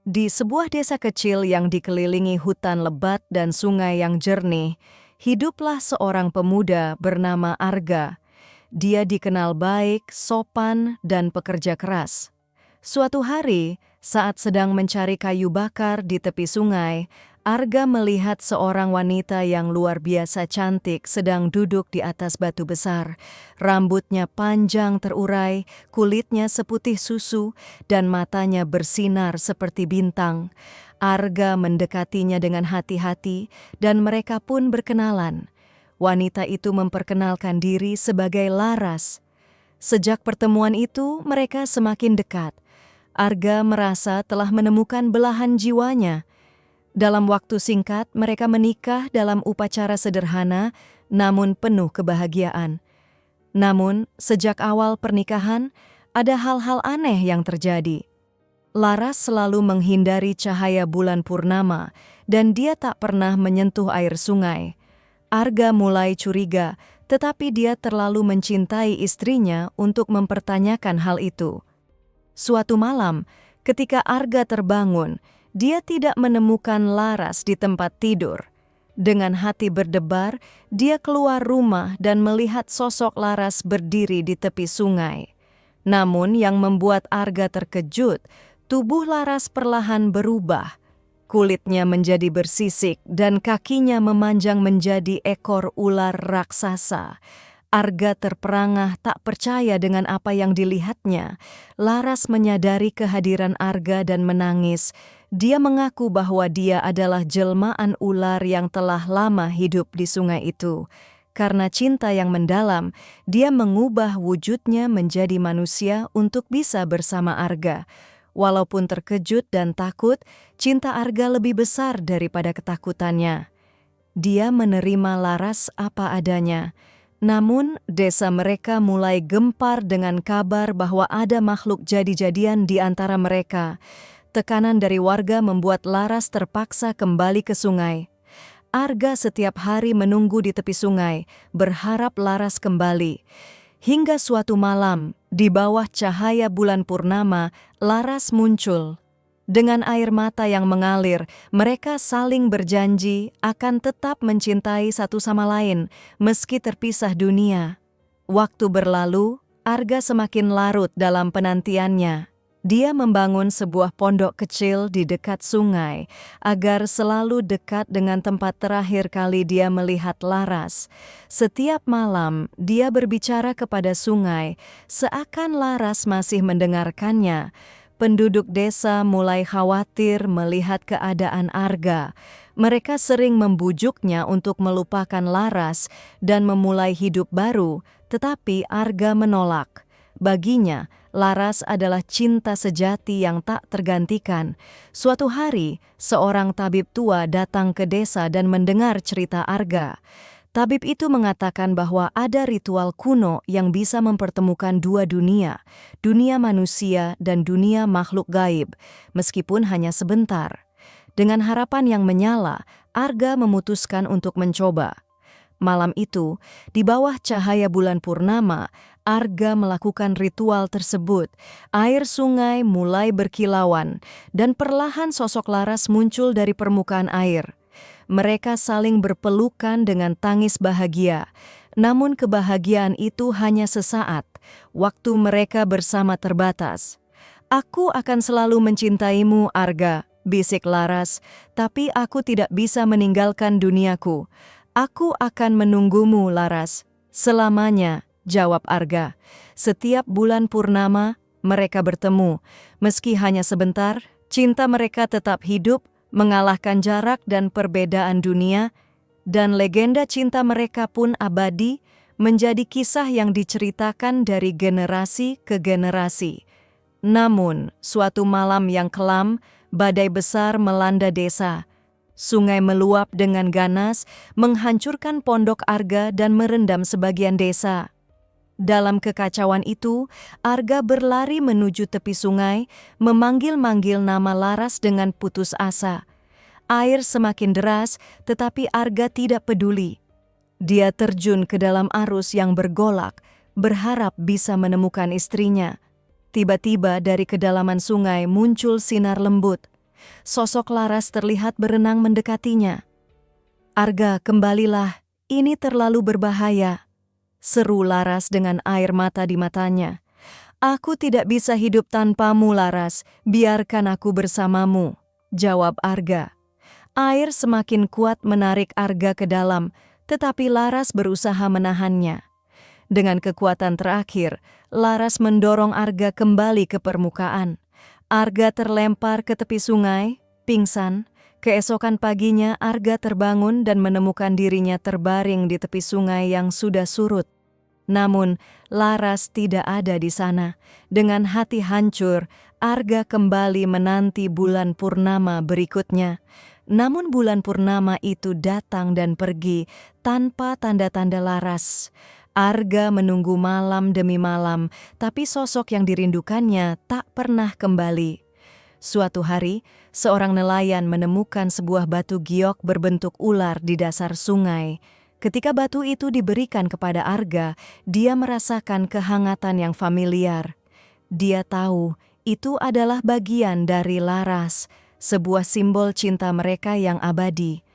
Di sebuah desa kecil yang dikelilingi hutan lebat dan sungai yang jernih, hiduplah seorang pemuda bernama Arga. Dia dikenal baik, sopan, dan pekerja keras. Suatu hari, saat sedang mencari kayu bakar di tepi sungai, Arga melihat seorang wanita yang luar biasa cantik sedang duduk di atas batu besar. Rambutnya panjang terurai, kulitnya seputih susu, dan matanya bersinar seperti bintang. Arga mendekatinya dengan hati-hati, dan mereka pun berkenalan. Wanita itu memperkenalkan diri sebagai Laras. Sejak pertemuan itu, mereka semakin dekat. Arga merasa telah menemukan belahan jiwanya. Dalam waktu singkat, mereka menikah dalam upacara sederhana, namun penuh kebahagiaan. Namun, sejak awal pernikahan, ada hal-hal aneh yang terjadi. Laras selalu menghindari cahaya bulan purnama, dan dia tak pernah menyentuh air sungai. Arga mulai curiga, tetapi dia terlalu mencintai istrinya untuk mempertanyakan hal itu. Suatu malam, ketika Arga terbangun, dia tidak menemukan Laras di tempat tidur. Dengan hati berdebar, dia keluar rumah dan melihat sosok Laras berdiri di tepi sungai. Namun yang membuat Arga terkejut, tubuh Laras perlahan berubah. Kulitnya menjadi bersisik dan kakinya memanjang menjadi ekor ular raksasa. Arga terperangah tak percaya dengan apa yang dilihatnya. Laras menyadari kehadiran Arga dan menangis. Dia mengaku bahwa dia adalah jelmaan ular yang telah lama hidup di sungai itu. Karena cinta yang mendalam, dia mengubah wujudnya menjadi manusia untuk bisa bersama Arga. Walaupun terkejut dan takut, cinta Arga lebih besar daripada ketakutannya. Dia menerima Laras apa adanya. Namun, desa mereka mulai gempar dengan kabar bahwa ada makhluk jadi-jadian di antara mereka. Tekanan dari warga membuat Laras terpaksa kembali ke sungai. Arga setiap hari menunggu di tepi sungai, berharap Laras kembali. Hingga suatu malam, di bawah cahaya bulan purnama, Laras muncul. Dengan air mata yang mengalir, mereka saling berjanji akan tetap mencintai satu sama lain, meski terpisah dunia. Waktu berlalu, Arga semakin larut dalam penantiannya. Dia membangun sebuah pondok kecil di dekat sungai, agar selalu dekat dengan tempat terakhir kali dia melihat Laras. Setiap malam, dia berbicara kepada sungai, seakan Laras masih mendengarkannya. Penduduk desa mulai khawatir melihat keadaan Arga. Mereka sering membujuknya untuk melupakan Laras dan memulai hidup baru, tetapi Arga menolak. Baginya, Laras adalah cinta sejati yang tak tergantikan. Suatu hari, seorang tabib tua datang ke desa dan mendengar cerita Arga. Tabib itu mengatakan bahwa ada ritual kuno yang bisa mempertemukan dua dunia, dunia manusia dan dunia makhluk gaib, meskipun hanya sebentar. Dengan harapan yang menyala, Arga memutuskan untuk mencoba. Malam itu, di bawah cahaya bulan purnama, Arga melakukan ritual tersebut. Air sungai mulai berkilauan, dan perlahan sosok Laras muncul dari permukaan air. Mereka saling berpelukan dengan tangis bahagia. Namun kebahagiaan itu hanya sesaat. Waktu mereka bersama terbatas. "Aku akan selalu mencintaimu, Arga," bisik Laras, "tapi aku tidak bisa meninggalkan duniaku. Aku akan menunggumu, Laras." "Selamanya," jawab Arga. Setiap bulan purnama, mereka bertemu. Meski hanya sebentar, cinta mereka tetap hidup, mengalahkan jarak dan perbedaan dunia, dan legenda cinta mereka pun abadi, menjadi kisah yang diceritakan dari generasi ke generasi. Namun, suatu malam yang kelam, badai besar melanda desa. Sungai meluap dengan ganas, menghancurkan pondok Arga dan merendam sebagian desa. Dalam kekacauan itu, Arga berlari menuju tepi sungai, memanggil-manggil nama Laras dengan putus asa. Air semakin deras, tetapi Arga tidak peduli. Dia terjun ke dalam arus yang bergolak, berharap bisa menemukan istrinya. Tiba-tiba dari kedalaman sungai muncul sinar lembut. sosok Laras terlihat berenang mendekatinya. "Arga, kembalilah, ini terlalu berbahaya," seru Laras dengan air mata di matanya. "Aku tidak bisa hidup tanpamu, Laras. Biarkan aku bersamamu," jawab Arga. Air semakin kuat menarik Arga ke dalam, tetapi Laras berusaha menahannya. Dengan kekuatan terakhir, Laras mendorong Arga kembali ke permukaan. Arga terlempar ke tepi sungai, pingsan. Keesokan paginya, Arga terbangun dan menemukan dirinya terbaring di tepi sungai yang sudah surut. Namun, Laras tidak ada di sana. Dengan hati hancur, Arga kembali menanti bulan purnama berikutnya. Namun bulan purnama itu datang dan pergi tanpa tanda-tanda Laras. Arga menunggu malam demi malam, tapi sosok yang dirindukannya tak pernah kembali. Suatu hari, seorang nelayan menemukan sebuah batu giok berbentuk ular di dasar sungai. Ketika batu itu diberikan kepada Arga, dia merasakan kehangatan yang familiar. Dia tahu itu adalah bagian dari Laras, sebuah simbol cinta mereka yang abadi.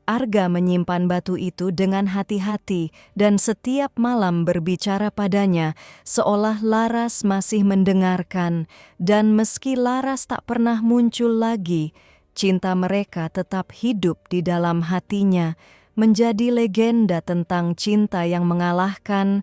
Arga menyimpan batu itu dengan hati-hati dan setiap malam berbicara padanya seolah Laras masih mendengarkan, dan meski Laras tak pernah muncul lagi, cinta mereka tetap hidup di dalam hatinya, menjadi legenda tentang cinta yang mengalahkan